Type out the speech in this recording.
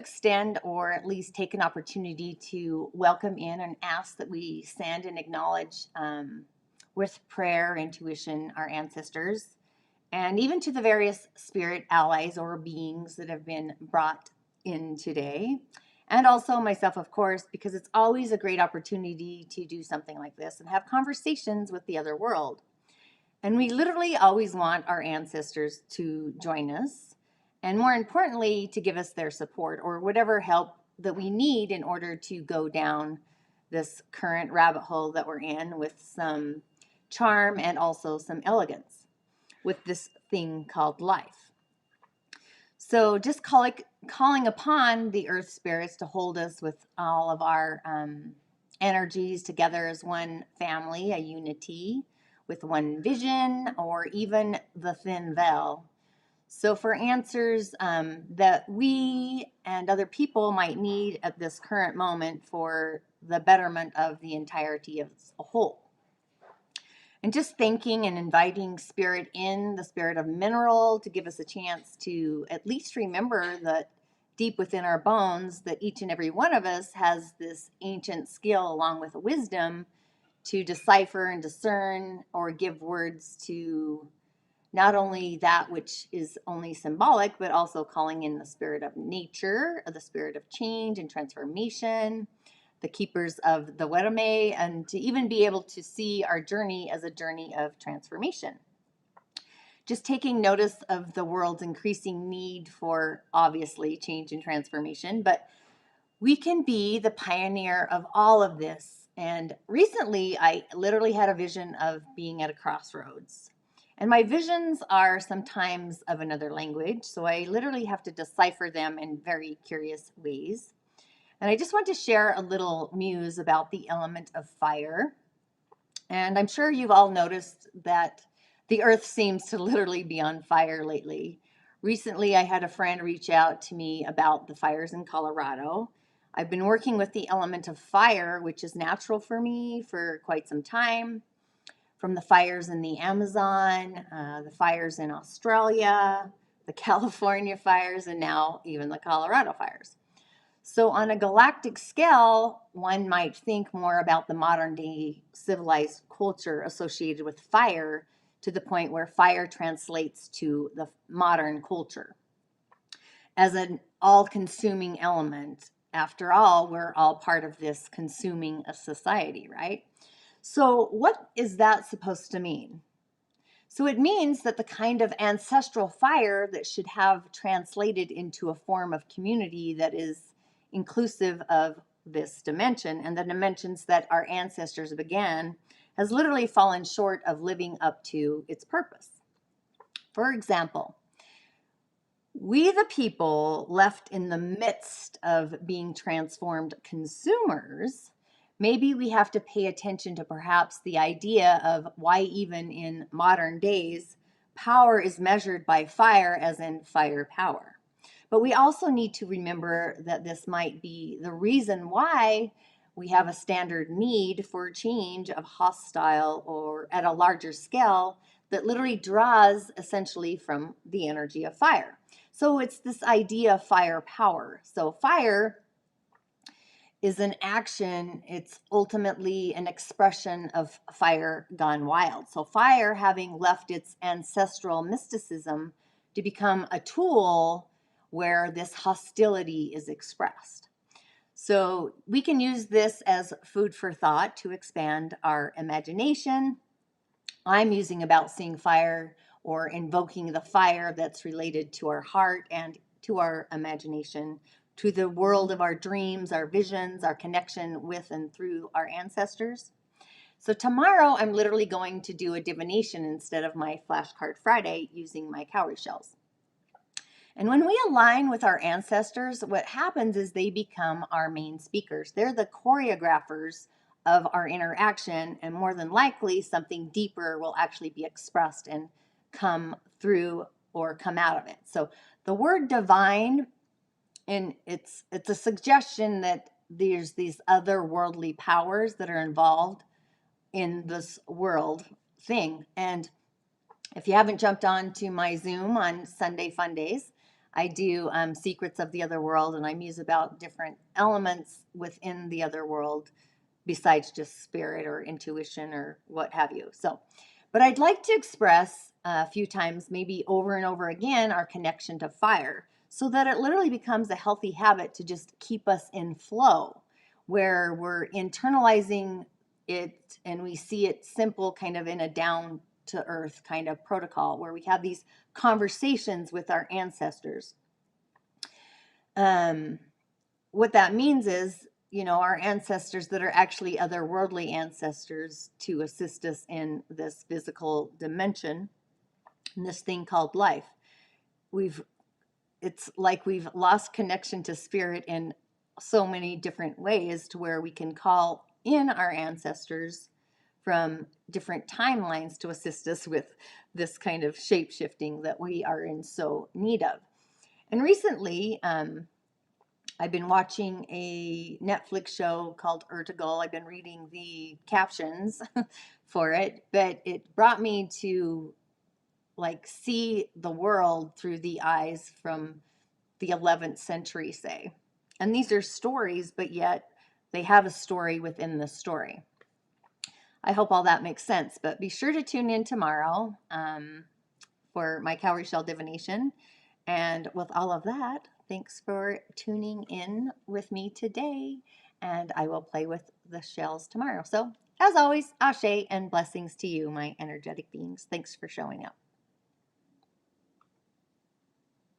extend or at least take an opportunity to welcome in and ask that we send and acknowledge with prayer, intuition, our ancestors, and even to the various spirit allies or beings that have been brought in today. And also myself, of course, because it's always a great opportunity to do something like this and have conversations with the other world. And we literally always want our ancestors to join us, and more importantly, to give us their support or whatever help that we need in order to go down this current rabbit hole that we're in with some charm and also some elegance with this thing called life. So just calling upon the earth spirits to hold us with all of our energies together as one family, a unity with one vision, or even the thin veil. So for answers that we and other people might need at this current moment for the betterment of the entirety of a whole. And just thanking and inviting spirit in, the spirit of mineral, to give us a chance to at least remember that deep within our bones that each and every one of us has this ancient skill along with wisdom to decipher and discern or give words to not only that which is only symbolic, but also calling in the spirit of nature, the spirit of change and transformation, the keepers of the Wereme, and to even be able to see our journey as a journey of transformation. Just taking notice of the world's increasing need for, obviously, change and transformation, but we can be the pioneer of all of this. And recently, I literally had a vision of being at a crossroads. And my visions are sometimes of another language, so I literally have to decipher them in very curious ways. And I just want to share a little muse about the element of fire. And I'm sure you've all noticed that the earth seems to literally be on fire lately. Recently, I had a friend reach out to me about the fires in Colorado. I've been working with the element of fire, which is natural for me, for quite some time. From the fires in the Amazon, the fires in Australia, the California fires, and now even the Colorado fires. So on a galactic scale, one might think more about the modern day civilized culture associated with fire, to the point where fire translates to the modern culture as an all-consuming element. After all, we're all part of this consuming a society, right? So what is that supposed to mean? So it means that the kind of ancestral fire that should have translated into a form of community that is inclusive of this dimension and the dimensions that our ancestors began has literally fallen short of living up to its purpose. For example, we the people left in the midst of being transformed consumers, maybe we have to pay attention to perhaps the idea of why even in modern days, power is measured by fire as in firepower. But we also need to remember that this might be the reason why we have a standard need for change of hostile or at a larger scale that literally draws essentially from the energy of fire. So it's this idea of firepower. So fire is an action, it's ultimately an expression of fire gone wild. So fire having left its ancestral mysticism to become a tool where this hostility is expressed. So we can use this as food for thought to expand our imagination. I'm using about seeing fire or invoking the fire that's related to our heart and to our imagination, to the world of our dreams, our visions, our connection with and through our ancestors. So tomorrow I'm literally going to do a divination instead of my flashcard Friday using my cowrie shells. And when we align with our ancestors, what happens is they become our main speakers. They're the choreographers of our interaction, and more than likely something deeper will actually be expressed and come through or come out of it. So the word divine, and it's a suggestion that there's these other worldly powers that are involved in this world thing. And if you haven't jumped on to my Zoom on Sunday Fun Days, I do Secrets of the Other World, and I muse about different elements within the other world besides just spirit or intuition or what have you. So, but I'd like to express a few times, maybe over and over again, our connection to fire so that it literally becomes a healthy habit to just keep us in flow, where we're internalizing it and we see it simple, kind of in a down to earth kind of protocol where we have these conversations with our ancestors. What that means is, our ancestors that are actually otherworldly ancestors to assist us in this physical dimension, in this thing called life. It's like we've lost connection to spirit in so many different ways to where we can call in our ancestors from different timelines to assist us with this kind of shape shifting that we are in so need of. And recently, I've been watching a Netflix show called Urtugal. I've been reading the captions for it, but it brought me to like see the world through the eyes from the 11th century, say. And these are stories, but yet they have a story within the story. I hope all that makes sense, but be sure to tune in tomorrow for my cowrie shell divination. And with all of that, thanks for tuning in with me today. And I will play with the shells tomorrow. So, as always, ashe and blessings to you, my energetic beings. Thanks for showing up.